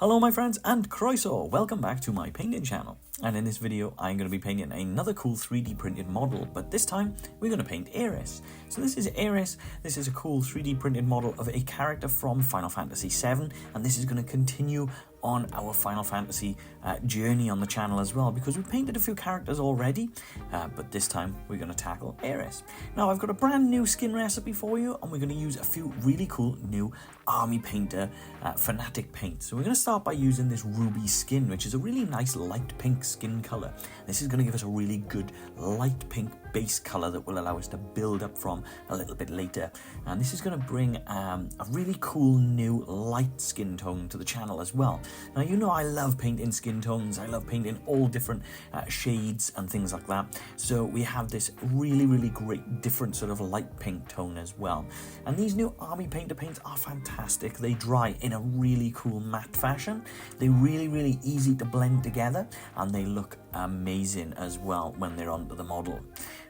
Hello my friends and Croiso, welcome back to my painting channel. And in this video I'm going to be painting another cool 3D printed model, but this time we're going to paint Aeris. So this is Aeris, this is a cool 3D printed model of a character from Final Fantasy VII, and this is going to continue on our Final Fantasy journey on the channel as well, because we've painted a few characters already, but this time we're going to tackle Aeris. Now I've got a brand new skin recipe for you, and we're going to use a few really cool new Army Painter Fanatic paints. So we're going to start by using this ruby skin, which is a really nice light pink skin color. This is going to give us a really good light pink base color that will allow us to build up from a little bit later, and this is going to bring a really cool new light skin tone to the channel as well. Now you know I love painting skin tones, I love painting all different shades and things like that, so we have this really great different sort of light pink tone as well. And these new Army Painter paints are fantastic. They dry in a really cool matte fashion, they're really easy to blend together, and they look amazing as well when they're onto the model.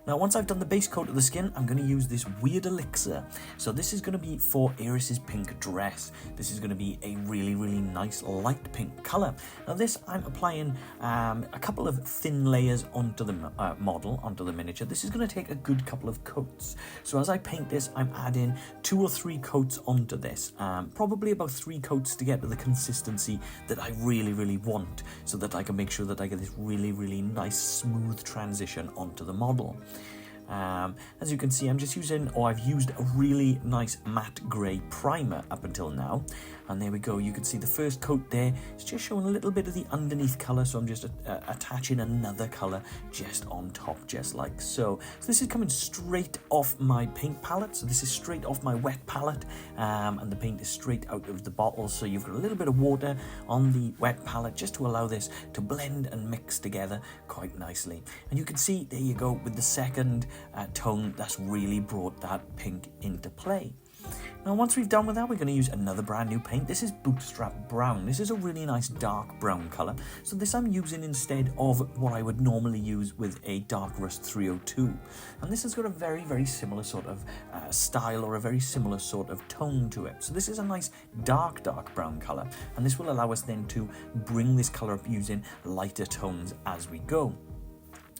Now once I've done the base coat of the skin, I'm going to use this weird elixir. So this is going to be for Aeris's pink dress. This is going to be a really nice light pink colour. Now this, I'm applying a couple of thin layers onto the model, onto the miniature. This is going to take a good couple of coats. So as I paint this, I'm adding 2 or 3 coats onto this. Probably about 3 coats to get to the consistency that I really want, so that I can make sure that I get this really nice smooth transition onto the model. As you can see, I've used a really nice matte grey primer up until now, and there we go. You can see the first coat there. It's just showing a little bit of the underneath colour, so I'm just attaching another colour just on top, just like so. So this is coming straight off my paint palette, so this is straight off my wet palette, and the paint is straight out of the bottle, so you've got a little bit of water on the wet palette just to allow this to blend and mix together quite nicely. And you can see, there you go, with the second tone, that's really brought that pink into play. Now once we've done with that, we're going to use another brand new paint. This is Bootstrap Brown. This is a really nice dark brown colour. So this I'm using instead of what I would normally use with a Dark Rust 302. And this has got a very similar sort of style, or a very similar sort of tone to it. So this is a nice dark brown colour, and this will allow us then to bring this colour up using lighter tones as we go.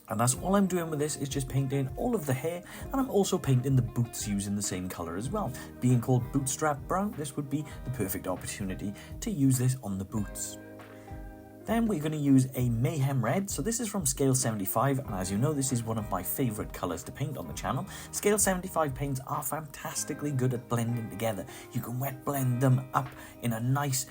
And that's all I'm doing with this, is just painting all of the hair, and I'm also painting the boots using the same colour as well. Being called Bootstrap Brown, this would be the perfect opportunity to use this on the boots. Then we're going to use a Mayhem Red. So this is from Scale 75, and as you know, this is one of my favourite colours to paint on the channel. Scale 75 paints are fantastically good at blending together. You can wet blend them up in a nice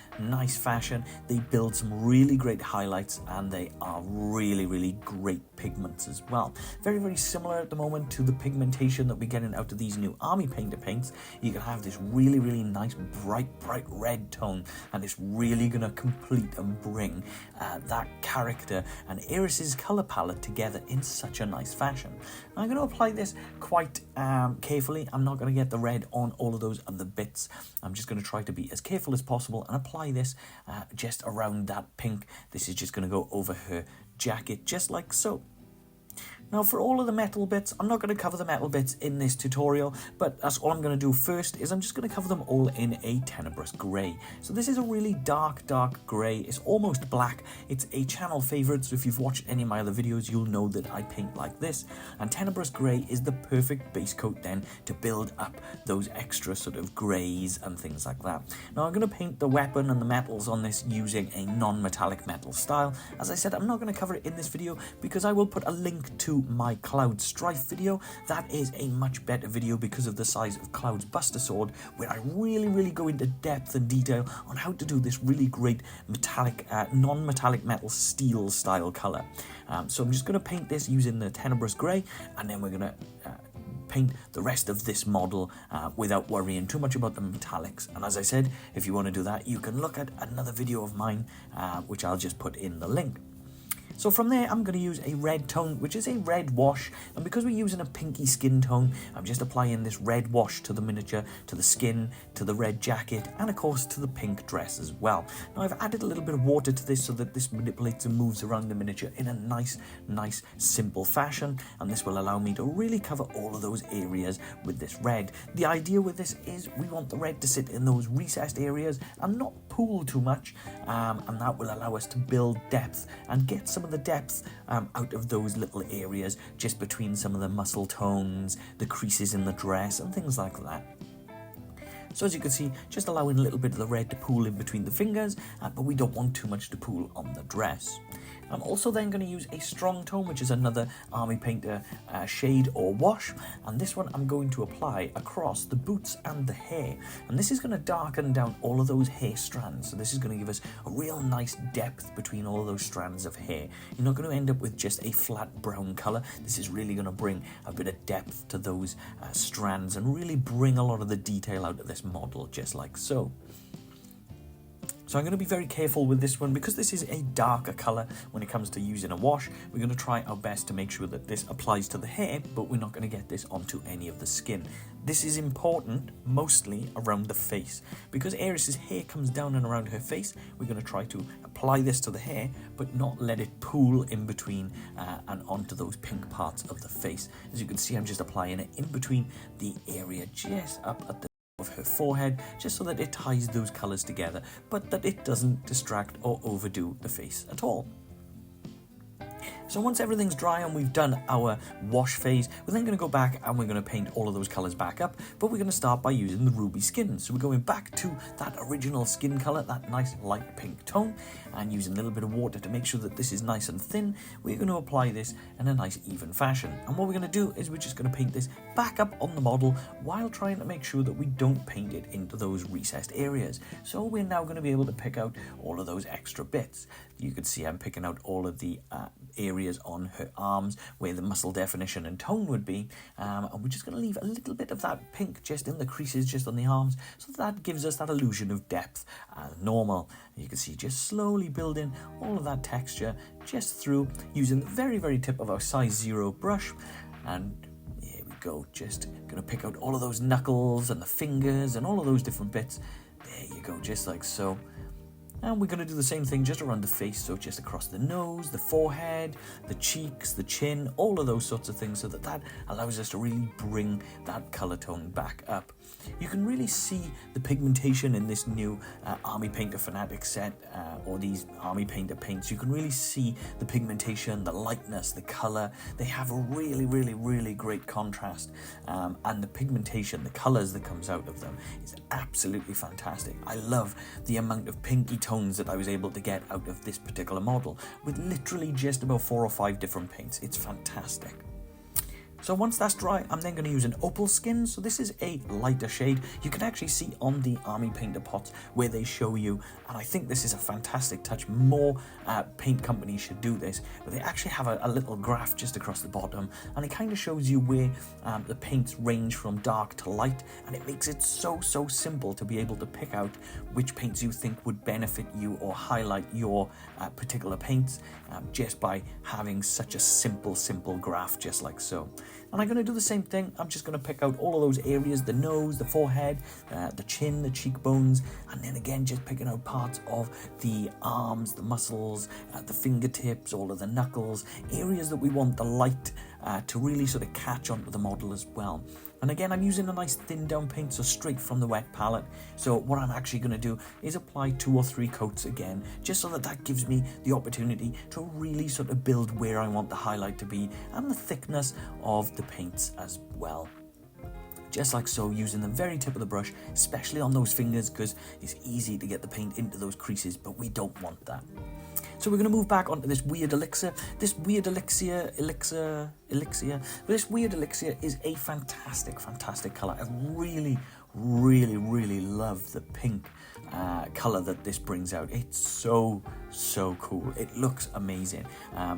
fashion. They build some really great highlights, and they are really great pigments as well. Very similar at the moment to the pigmentation that we're getting out of these new Army Painter paints. You can have this really nice bright red tone, and it's really going to complete and bring that character and Aeris's colour palette together in such a nice fashion. I'm going to apply this quite carefully. I'm not going to get the red on all of those other bits. I'm just going to try to be as careful as possible and apply this just around that pink. This is just going to go over her jacket, just like so. Now for all of the metal bits, I'm not going to cover the metal bits in this tutorial, but that's all I'm going to do first, is I'm just going to cover them all in a tenebrous grey. So this is a really dark grey, it's almost black. It's a channel favourite, so if you've watched any of my other videos, you'll know that I paint like this. And tenebrous grey is the perfect base coat then to build up those extra sort of greys and things like that. Now I'm going to paint the weapon and the metals on this using a non-metallic metal style. As I said, I'm not going to cover it in this video because I will put a link to my Cloud Strife video. That is a much better video because of the size of Cloud's Buster Sword, where I really go into depth and detail on how to do this really great metallic, non-metallic metal steel style colour. So I'm just going to paint this using the tenebrous grey, and then we're going to paint the rest of this model without worrying too much about the metallics. And as I said, if you want to do that, you can look at another video of mine, which I'll just put in the link. So from there, I'm going to use a red tone, which is a red wash, and because we're using a pinky skin tone, I'm just applying this red wash to the miniature, to the skin, to the red jacket, and of course to the pink dress as well. Now I've added a little bit of water to this so that this manipulates and moves around the miniature in a nice, simple fashion, and this will allow me to really cover all of those areas with this red. The idea with this is we want the red to sit in those recessed areas and not pool too much, and that will allow us to build depth and get some of the depth out of those little areas just between some of the muscle tones, the creases in the dress and things like that. So as you can see, just allowing a little bit of the red to pool in between the fingers, but we don't want too much to pool on the dress. I'm also then going to use a strong tone, which is another Army Painter shade or wash, and this one I'm going to apply across the boots and the hair, and this is going to darken down all of those hair strands. So this is going to give us a real nice depth between all of those strands of hair. You're not going to end up with just a flat brown colour. This is really going to bring a bit of depth to those strands and really bring a lot of the detail out of this model, just like so. So I'm going to be very careful with this one because this is a darker colour when it comes to using a wash. We're going to try our best to make sure that this applies to the hair, but we're not going to get this onto any of the skin. This is important mostly around the face. Because Aeris's hair comes down and around her face, we're going to try to apply this to the hair, but not let it pool in between and onto those pink parts of the face. As you can see, I'm just applying it in between the area just up at the of her forehead, just so that it ties those colours together, but that it doesn't distract or overdo the face at all. So once everything's dry and we've done our wash phase, we're then going to go back and we're going to paint all of those colours back up, but we're going to start by using the ruby skin. So we're going back to that original skin colour, that nice light pink tone, and using a little bit of water to make sure that this is nice and thin. We're going to apply this in a nice even fashion. And what we're going to do is we're just going to paint this back up on the model while trying to make sure that we don't paint it into those recessed areas. So we're now going to be able to pick out all of those extra bits. You can see I'm picking out all of the areas on her arms where the muscle definition and tone would be, and we're just going to leave a little bit of that pink just in the creases, just on the arms, so that gives us that illusion of depth as normal. You can see just slowly building all of that texture just through using the very, very tip of our size 0 brush, and here we go, just going to pick out all of those knuckles and the fingers and all of those different bits. There you go, just like so. And we're going to do the same thing just around the face, so just across the nose, the forehead, the cheeks, the chin, all of those sorts of things, so that allows us to really bring that colour tone back up. You can really see the pigmentation in this new Army Painter Fanatic set, or these Army Painter paints. You can really see the pigmentation, the lightness, the colour. They have a really, really, really great contrast, and the pigmentation, the colours that comes out of them is absolutely fantastic. I love the amount of pinky tones that I was able to get out of this particular model with literally just about 4 or 5 different paints. It's fantastic. So once that's dry, I'm then going to use an opal skin. So this is a lighter shade. You can actually see on the Army Painter pots where they show you, and I think this is a fantastic touch. More paint companies should do this, but they actually have a little graph just across the bottom, and it kind of shows you where the paints range from dark to light, and it makes it so simple to be able to pick out which paints you think would benefit you or highlight your particular paints just by having such a simple graph, just like so. And I'm going to do the same thing. I'm just going to pick out all of those areas, the nose, the forehead, the chin, the cheekbones, and then again just picking out parts of the arms, the muscles, the fingertips, all of the knuckles, areas that we want the light to really sort of catch onto the model as well. And again, I'm using a nice thin down paint, so straight from the wet palette. So what I'm actually going to do is apply 2 or 3 coats again, just so that gives me the opportunity to really sort of build where I want the highlight to be and the thickness of the paints as well. Just like so, using the very tip of the brush, especially on those fingers, because it's easy to get the paint into those creases, but we don't want that. So we're going to move back onto this weird elixir. This weird elixir is a fantastic colour. I really love the pink colour that this brings out. It's so cool. It looks amazing.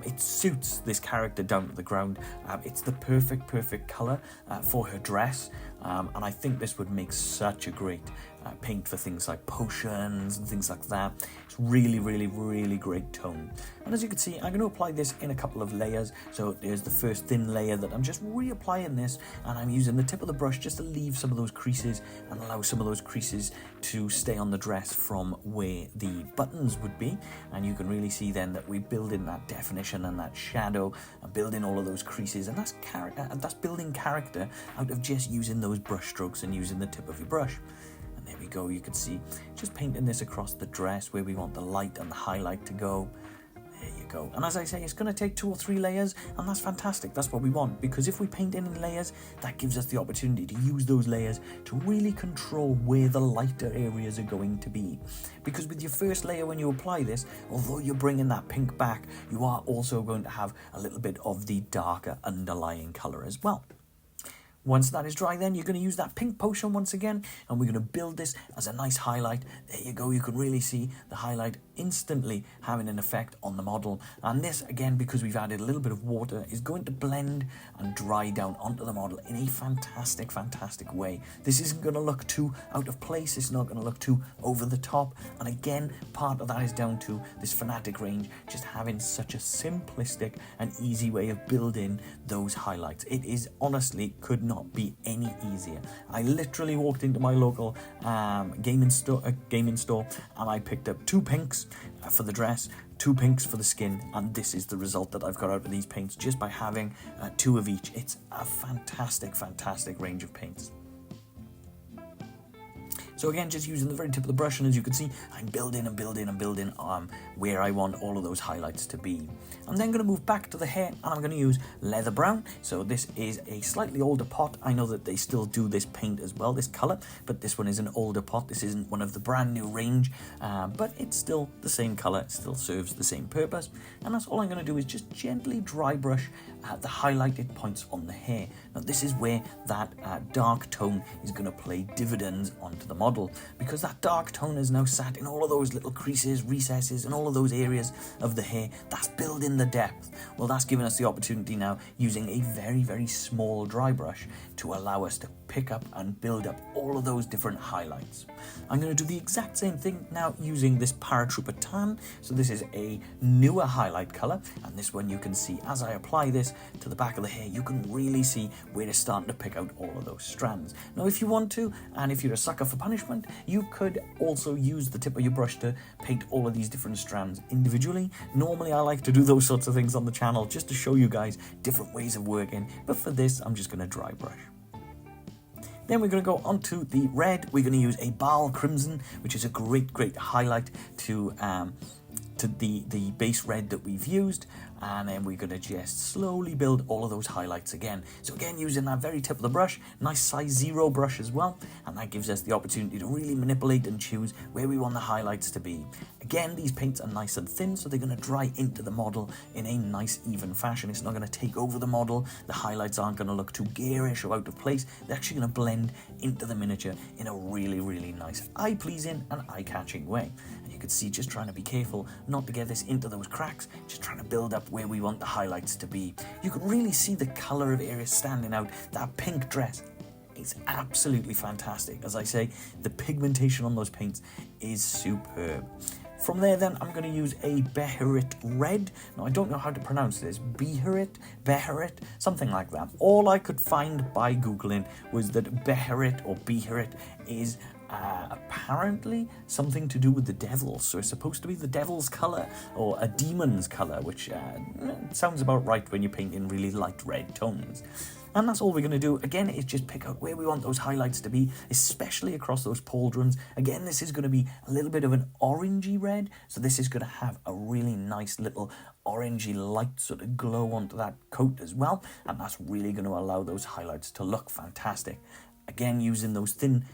It suits this character down to the ground. It's the perfect colour for her dress, and I think this would make such a great paint for things like potions and things like that. It's really great tone. And as you can see, I'm going to apply this in a couple of layers. So there's the first thin layer that I'm just reapplying this, and I'm using the tip of the brush just to leave some of those creases and allow some of those creases to stay on the dress from where the buttons would be. And you can really see then that we build in that definition and that shadow and build in all of those creases, and that's building character out of just using those brush strokes and using the tip of your brush. There we go. You can see just painting this across the dress where we want the light and the highlight to go. There you go. And as I say, it's going to take 2 or 3 layers, and that's fantastic. That's what we want, because if we paint in layers, that gives us the opportunity to use those layers to really control where the lighter areas are going to be. Because with your first layer, when you apply this, although you're bringing that pink back, you are also going to have a little bit of the darker underlying color as well. Once that is dry, then you're going to use that pink potion once again, and we're going to build this as a nice highlight. There you go. You can really see the highlight instantly having an effect on the model. And this, again, because we've added a little bit of water, is going to blend and dry down onto the model in a fantastic, fantastic way. This isn't going to look too out of place. It's not going to look too over the top. And again, part of that is down to this Fanatic range just having such a simplistic and easy way of building those highlights. It is honestly could not be any easier. I literally walked into my local gaming store and I picked up 2 pinks for the dress, 2 pinks for the skin, and this is the result that I've got out of these paints just by having 2 of each. It's a fantastic, fantastic range of paints. So again, just using the very tip of the brush, and as you can see, I'm building and building and building where I want all of those highlights to be. I'm then going to move back to the hair, and I'm going to use leather brown. So this is a slightly older pot. I know that they still do this paint as well, this color, but this one is an older pot. This isn't one of the brand new range, but it's still the same color. It still serves the same purpose. And that's all I'm going to do is just gently dry brush the highlighted points on the hair. Now this is where that dark tone is going to play dividends onto the model, because that dark tone is now sat in all of those little creases, recesses, and all of those areas of the hair. That's building the depth. Well, that's giving us the opportunity now, using a very, very small dry brush, to allow us to pick up and build up all of those different highlights. I'm going to do the exact same thing now using this Paratrooper Tan. So this is a newer highlight color, and this one you can see as I apply this to the back of the hair, you can really see where it's starting to pick out all of those strands. Now if you want to, and if you're a sucker for punishment, you could also use the tip of your brush to paint all of these different strands individually. Normally I like to do those sorts of things on the channel just to show you guys different ways of working, but for this I'm just going to dry brush. Then we're going to go on to the red. We're going to use a Baal Crimson, which is a great highlight to the base red that we've used, and then we're going to just slowly build all of those highlights again. So again, using that very tip of the brush, nice size 0 brush as well, and that gives us the opportunity to really manipulate and choose where we want the highlights to be. Again, these paints are nice and thin, so they're going to dry into the model in a nice even fashion. It's not going to take over the model. The highlights aren't going to look too garish or out of place. They're actually going to blend into the miniature in a really nice, eye-pleasing and eye-catching way. And you can see, just trying to be careful not to get this into those cracks, just trying to build up where we want the highlights to be. You can really see the color of Aeris standing out. That pink dress, it's absolutely fantastic. As I say, the pigmentation on those paints is superb. From there then, I'm going to use a Beherit red. Now I don't know how to pronounce this. Beherit, something like that. All I could find by Googling was that Beherit or Beherit is apparently something to do with the devil. So it's supposed to be the devil's color or a demon's color, which sounds about right when you paint in really light red tones. And that's all we're going to do. Again, is just pick out where we want those highlights to be, especially across those pauldrons. Again, this is going to be a little bit of an orangey red, so this is going to have a really nice little orangey light sort of glow onto that coat as well, and that's really going to allow those highlights to look fantastic. Again, using those thin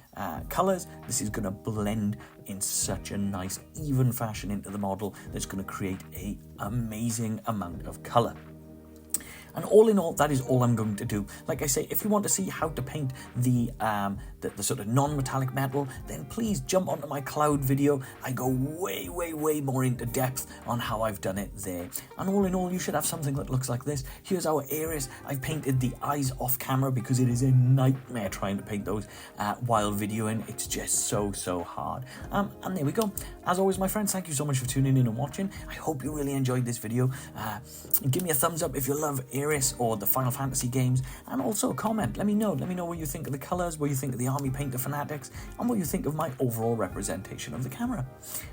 colours, this is going to blend in such a nice, even fashion into the model that's going to create an amazing amount of colour. And all in all, that is all I'm going to do. Like I say, if you want to see how to paint the sort of non-metallic metal, then please jump onto my cloud video. I go way more into depth on how I've done it there. And all in all, you should have something that looks like this. Here's our Aeris. I've painted the eyes off camera because it is a nightmare trying to paint those while videoing. It's just so hard. And there we go. As always, my friends, thank you so much for tuning in and watching. I hope you really enjoyed this video. Give me a thumbs up if you love Aeris or the Final Fantasy games, and also comment. Let me know what you think of the colours, what you think of the Army Painter Fanatics, and what you think of my overall representation of the camera.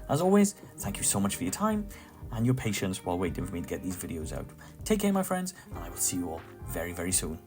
As always, thank you so much for your time and your patience while waiting for me to get these videos out. Take care, my friends, and I will see you all very soon.